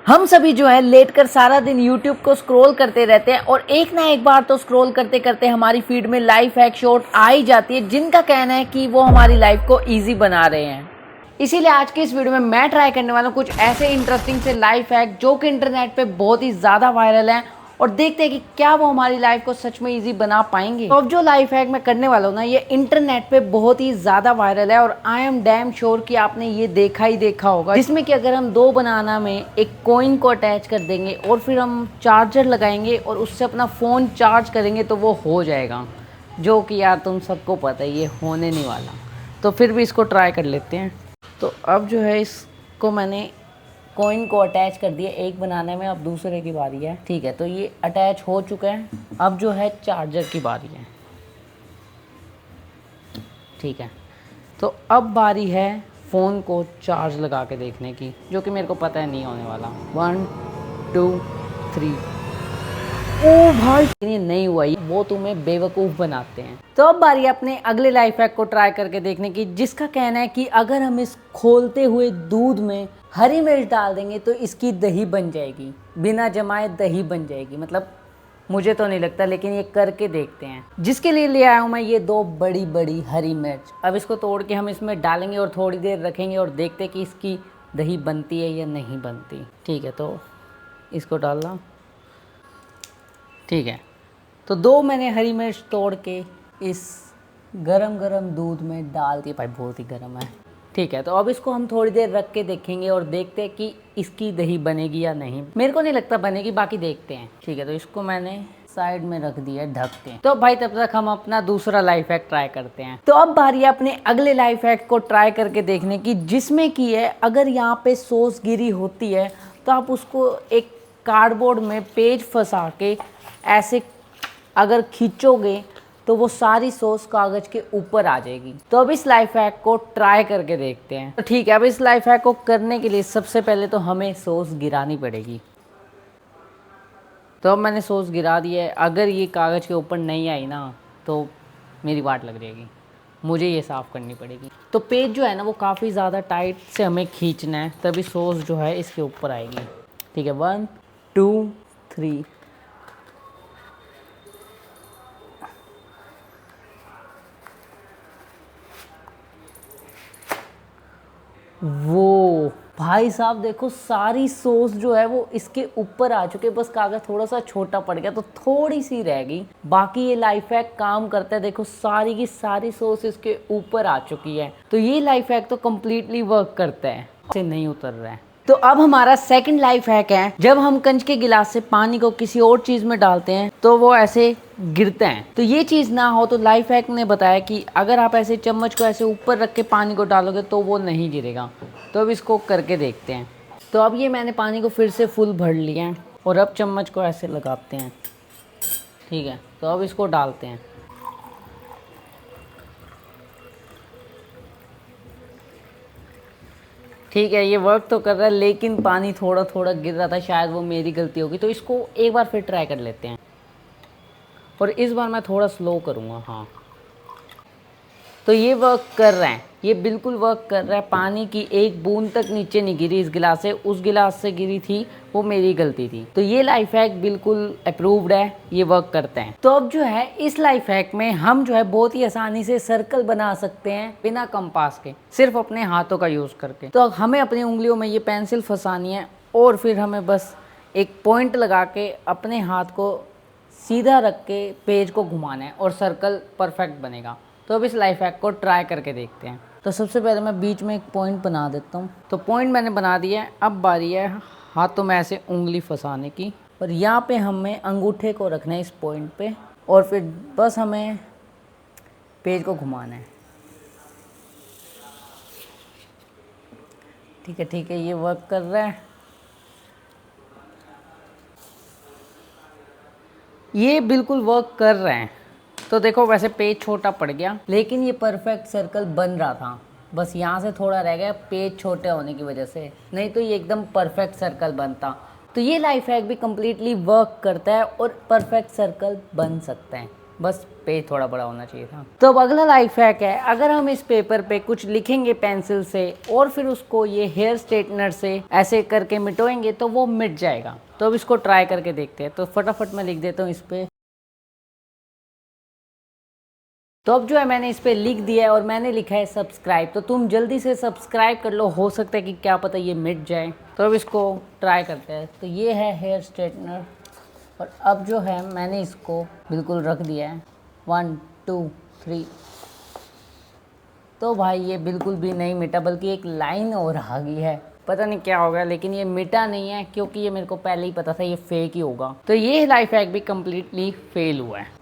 हम सभी जो है लेटकर सारा दिन YouTube को स्क्रॉल करते रहते हैं और एक ना एक बार तो स्क्रॉल करते करते हमारी फीड में लाइफ हैक शॉर्ट आ ही जाती है, जिनका कहना है कि वो हमारी लाइफ को इजी बना रहे हैं। इसीलिए आज के इस वीडियो में मैं ट्राई करने वाला हूँ कुछ ऐसे इंटरेस्टिंग से लाइफ हैक जो कि इंटरनेट पे बहुत ही ज़्यादा वायरल हैं और देखते हैं कि क्या वो हमारी लाइफ को सच में इजी बना पाएंगे। तो अब जो लाइफ हैक मैं करने वाला हूँ ना, ये इंटरनेट पे बहुत ही ज़्यादा वायरल है और आई एम डैम श्योर कि आपने ये देखा ही देखा होगा, जिसमें कि अगर हम दो बनाना में एक कॉइन को अटैच कर देंगे और फिर हम चार्जर लगाएंगे और उससे अपना फ़ोन चार्ज करेंगे तो वो हो जाएगा, जो कि यार तुम सबको पता है ये होने नहीं वाला। तो फिर भी इसको ट्राई कर लेते हैं। तो अब जो है इसको मैंने कॉइन को अटैच कर दिया एक बनाने में, अब दूसरे की बारी है। ठीक है, तो ये अटैच हो चुका है। अब जो है चार्जर की बारी है। ठीक है, तो अब बारी है फ़ोन को चार्ज लगा के देखने की, जो कि मेरे को पता है नहीं होने वाला। 1 2 3। ओ भाई, ये नहीं हुआ, वो तुम्हें बेवकूफ़ बनाते हैं। तो अब बारी है अपने अगले लाइफ हैक को ट्राई करके देखने की, जिसका कहना है कि अगर हम इस खोलते हुए दूध में हरी मिर्च डाल देंगे तो इसकी दही बन जाएगी, बिना जमाए दही बन जाएगी। मतलब मुझे तो नहीं लगता, लेकिन ये करके देखते हैं। जिसके लिए ले आया हूँ मैं ये दो बड़ी बड़ी हरी मिर्च। अब इसको तोड़ के हम इसमें डालेंगे और थोड़ी देर रखेंगे और देखते हैं कि इसकी दही बनती है या नहीं बनती। ठीक है, तो इसको डालना। ठीक है, तो दो मैंने हरी मिर्च तोड़ के इस गरम गरम दूध में डाल दी। भाई बहुत ही गर्म है। ठीक है, तो अब इसको हम थोड़ी देर रख के देखेंगे और देखते हैं कि इसकी दही बनेगी या नहीं। मेरे को नहीं लगता बनेगी, बाकी देखते हैं। ठीक है, तो इसको मैंने साइड में रख दिया ढक के। तो भाई तब तक हम अपना दूसरा लाइफ हैक ट्राई करते हैं। तो अब बारी है अपने अगले लाइफ हैक को ट्राई करके देखने की, जिसमें की है अगर यहाँ पे सॉस गिरी होती है तो आप उसको एक कार्डबोर्ड में पेज फंसा के ऐसे अगर खींचोगे तो वो सारी सॉस कागज के ऊपर आ जाएगी। तो अब इस लाइफ हैक को ट्राई करके देखते हैं। तो ठीक है, अब इस लाइफ हैक को करने के लिए सबसे पहले तो हमें सॉस गिरानी पड़ेगी। तो अब मैंने सॉस गिरा दी है। अगर ये कागज़ के ऊपर नहीं आई ना तो मेरी वाट लग जाएगी, मुझे ये साफ़ करनी पड़ेगी। तो पेज जो है ना वो काफ़ी ज़्यादा टाइट से हमें खींचना है, तभी सॉस जो है इसके ऊपर आएगी। ठीक है, 1 2 3। वो भाई साहब देखो, सारी सॉस जो है वो इसके ऊपर आ चुके, बस कागज़ थोड़ा सा छोटा पड़ गया तो थोड़ी सी रह गई। बाकी ये लाइफ हैक काम करता है। देखो सारी की सारी सॉस इसके ऊपर आ चुकी है। तो ये लाइफ हैक तो कम्प्लीटली वर्क करता है, से नहीं उतर रहा है। तो अब हमारा सेकंड लाइफ हैक है, जब हम कंच के गिलास से पानी को किसी और चीज़ में डालते हैं तो वो ऐसे गिरते हैं। तो ये चीज़ ना हो तो लाइफ हैक ने बताया कि अगर आप ऐसे चम्मच को ऐसे ऊपर रख के पानी को डालोगे तो वो नहीं गिरेगा। तो अब इसको करके देखते हैं। तो अब ये मैंने पानी को फिर से फुल भर लिया है और अब चम्मच को ऐसे लगाते हैं। ठीक है, तो अब इसको डालते हैं। ठीक है, ये वर्क तो कर रहा है, लेकिन पानी थोड़ा थोड़ा गिर रहा था, शायद वो मेरी गलती होगी। तो इसको एक बार फिर ट्राई कर लेते हैं और इस बार मैं थोड़ा स्लो करूँगा। हाँ, तो ये वर्क कर रहा है, ये बिल्कुल वर्क कर रहा है। पानी की एक बूंद तक नीचे नहीं गिरी इस गिलास से, उस गिलास से गिरी थी, वो मेरी गलती थी। तो ये लाइफ हैक बिल्कुल अप्रूव्ड है, ये वर्क करते हैं। तो अब जो है इस लाइफ हैक में हम जो है बहुत ही आसानी से सर्कल बना सकते हैं बिना कंपास के, सिर्फ अपने हाथों का यूज़ करके। तो हमें अपनी उंगलियों में ये पेंसिल फंसानी है और फिर हमें बस एक पॉइंट लगा के अपने हाथ को सीधा रख के पेज को घुमाना है और सर्कल परफेक्ट बनेगा। तो अब इस लाइफ हैक को ट्राई करके देखते हैं। तो सबसे पहले मैं बीच में एक पॉइंट बना देता हूँ। तो पॉइंट मैंने बना दिया है। अब बारी है हाथों में ऐसे उंगली फंसाने की और यहाँ पे हमें अंगूठे को रखना है इस पॉइंट पे और फिर बस हमें पेज को घुमाना है। ठीक है, ठीक है, ये वर्क कर रहा है। ये बिल्कुल वर्क कर रहे हैं। तो देखो वैसे पेज छोटा पड़ गया, लेकिन ये परफेक्ट सर्कल बन रहा था। बस यहाँ से थोड़ा रह गया पेज छोटे होने की वजह से, नहीं तो ये एकदम परफेक्ट सर्कल बनता। तो ये लाइफ हैक भी कम्प्लीटली वर्क करता है और परफेक्ट सर्कल बन सकता है। बस पेज थोड़ा बड़ा होना चाहिए था। तो अब अगला लाइफ हैक है, अगर हम इस पेपर पे कुछ लिखेंगे पेंसिल से और फिर उसको ये हेयर स्ट्रेटनर से ऐसे करके मिटोएंगे तो वो मिट जाएगा। तो अब इसको ट्राई करके देखते हैं। तो फटाफट मैं लिख देता हूँ इस पे। तो अब जो है मैंने इस पे लिख दिया है और मैंने लिखा है सब्सक्राइब। तो तुम जल्दी से सब्सक्राइब कर लो, हो सकता है कि क्या पता ये मिट जाए। तो अब इसको ट्राई करते हैं। तो ये है हेयर स्ट्रेटनर और अब जो है मैंने इसको बिल्कुल रख दिया है 1 2 3। तो भाई ये बिल्कुल भी नहीं मिटा, बल्कि एक लाइन और आ गई है। पता नहीं क्या हो गया, लेकिन ये मिटा नहीं है क्योंकि ये मेरे को पहले ही पता था ये फेक ही होगा। तो ये लाइफ हैक भी कम्प्लीटली फेल हुआ है।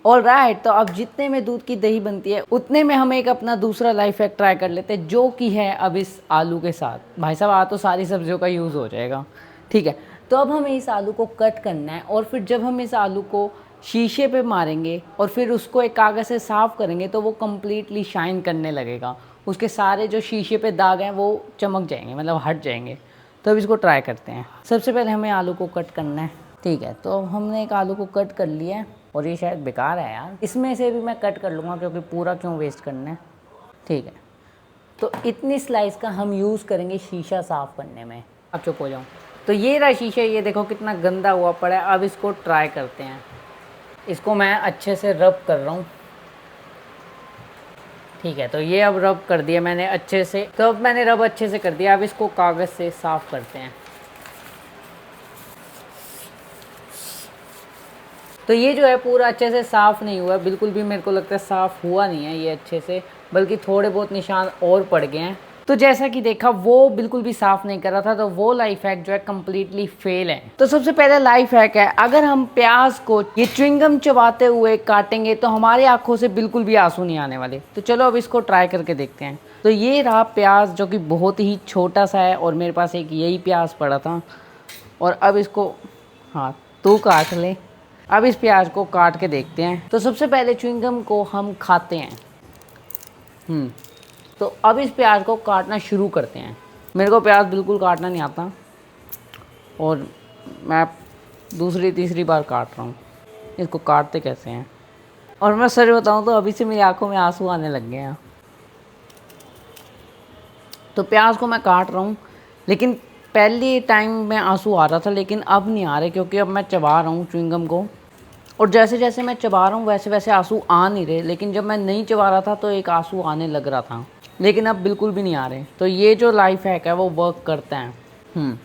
ऑल राइट, तो अब जितने में दूध की दही बनती है उतने में हम एक अपना दूसरा लाइफ हैक ट्राई कर लेते हैं, जो कि है अब इस आलू के साथ। भाई साहब आज तो सारी सब्जियों का यूज़ हो जाएगा। ठीक है, तो अब हमें इस आलू को कट करना है और फिर जब हम इस आलू को शीशे पे मारेंगे और फिर उसको एक कागज़ से साफ़ करेंगे तो वो कम्प्लीटली शाइन करने लगेगा। उसके सारे जो शीशे पे दाग हैं वो चमक जाएंगे, मतलब हट जाएंगे। तो अब इसको ट्राई करते हैं। सबसे पहले हमें आलू को कट करना है। ठीक है, तो हमने एक आलू को कट कर लिया है और ये शायद बेकार है यार, इसमें से भी मैं कट कर लूँगा क्योंकि पूरा क्यों वेस्ट करना है। ठीक है, तो इतनी स्लाइस का हम यूज़ करेंगे शीशा साफ़ करने में। अब चुप हो जाओ। तो ये रहा शीशा, ये देखो कितना गंदा हुआ पड़ा है। अब इसको ट्राई करते हैं। इसको मैं अच्छे से रब कर रहा हूँ। ठीक है, तो ये अब रब कर दिया मैंने अच्छे से। तो अब मैंने रब अच्छे से कर दिया। अब इसको कागज़ से साफ़ करते हैं। तो ये जो है पूरा अच्छे से साफ़ नहीं हुआ, बिल्कुल भी मेरे को लगता है साफ़ हुआ नहीं है ये अच्छे से, बल्कि थोड़े बहुत निशान और पड़ गए हैं। तो जैसा कि देखा वो बिल्कुल भी साफ़ नहीं कर रहा था, तो वो लाइफ हैक जो है कम्प्लीटली फेल है। तो सबसे पहले लाइफ हैक है, अगर हम प्याज को ये च्युइंगम चबाते हुए काटेंगे तो हमारी आंखों से बिल्कुल भी आंसू नहीं आने वाले। तो चलो अब इसको ट्राई करके देखते हैं। तो ये रहा प्याज जो कि बहुत ही छोटा सा है और मेरे पास एक यही प्याज पड़ा था। और अब इसको, हाँ तू काट ले। अब इस प्याज को काट के देखते हैं। तो सबसे पहले च्युइंगम को हम खाते हैं। तो अब इस प्याज को काटना शुरू करते हैं। मेरे को प्याज बिल्कुल काटना नहीं आता और मैं दूसरी तीसरी बार काट रहा हूँ। इसको काटते कैसे हैं, और मैं सच बताऊँ तो अभी से मेरी आंखों में आंसू आने लग गए हैं। तो प्याज को मैं काट रहा हूँ, लेकिन पहले टाइम में आंसू आ रहा था, लेकिन अब नहीं आ रहे क्योंकि अब मैं चबा रहा हूँ च्युइंगम को। और जैसे जैसे मैं चबा रहा हूँ वैसे वैसे आंसू आ नहीं रहे, लेकिन जब मैं नहीं चबा रहा था तो एक आंसू आने लग रहा था, लेकिन अब बिल्कुल भी नहीं आ रहे। तो ये जो लाइफ हैक है वो वर्क करता है।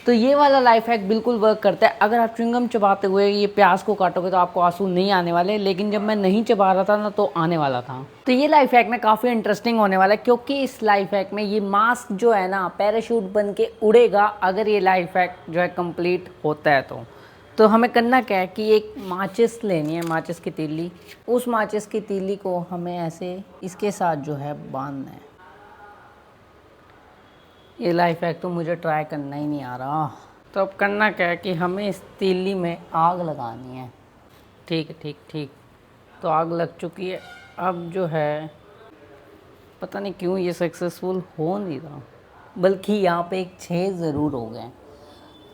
तो ये वाला लाइफ हैक बिल्कुल वर्क करता है। अगर आप च्युइंगम चबाते हुए ये प्याज को काटोगे तो आपको आंसू नहीं आने वाले, लेकिन जब मैं नहीं चबा रहा था ना तो आने वाला था। तो ये लाइफ हैक ना काफ़ी इंटरेस्टिंग होने वाला है, क्योंकि इस लाइफ हैक में ये मास्क जो है ना पैराशूट बन के उड़ेगा अगर ये लाइफ हैक जो है कंप्लीट होता है। तो हमें करना क्या है कि एक माचिस लेनी है, माचिस की तीली। उस माचिस की तीली को हमें ऐसे इसके साथ जो है बांधना है। ये लाइफ हैक तो मुझे ट्राई करना ही नहीं आ रहा। तो अब करना क्या है कि हमें इस तीली में आग लगानी है। ठीक है, ठीक। तो आग लग चुकी है। अब जो है पता नहीं क्यों ये सक्सेसफुल हो नहीं रहा, बल्कि यहाँ पे एक 6 ज़रूर हो गए।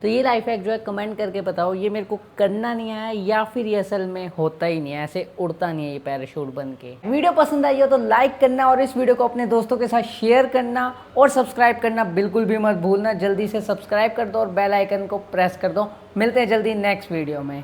तो ये लाइफ हैक जो है कमेंट करके बताओ, ये मेरे को करना नहीं आया या फिर ये असल में होता ही नहीं है, ऐसे उड़ता नहीं है ये पैराशूट बन के। वीडियो पसंद आई हो तो लाइक करना और इस वीडियो को अपने दोस्तों के साथ शेयर करना और सब्सक्राइब करना बिल्कुल भी मत भूलना। जल्दी से सब्सक्राइब कर दो और बेल आइकन को प्रेस कर दो। मिलते हैं जल्दी नेक्स्ट वीडियो में।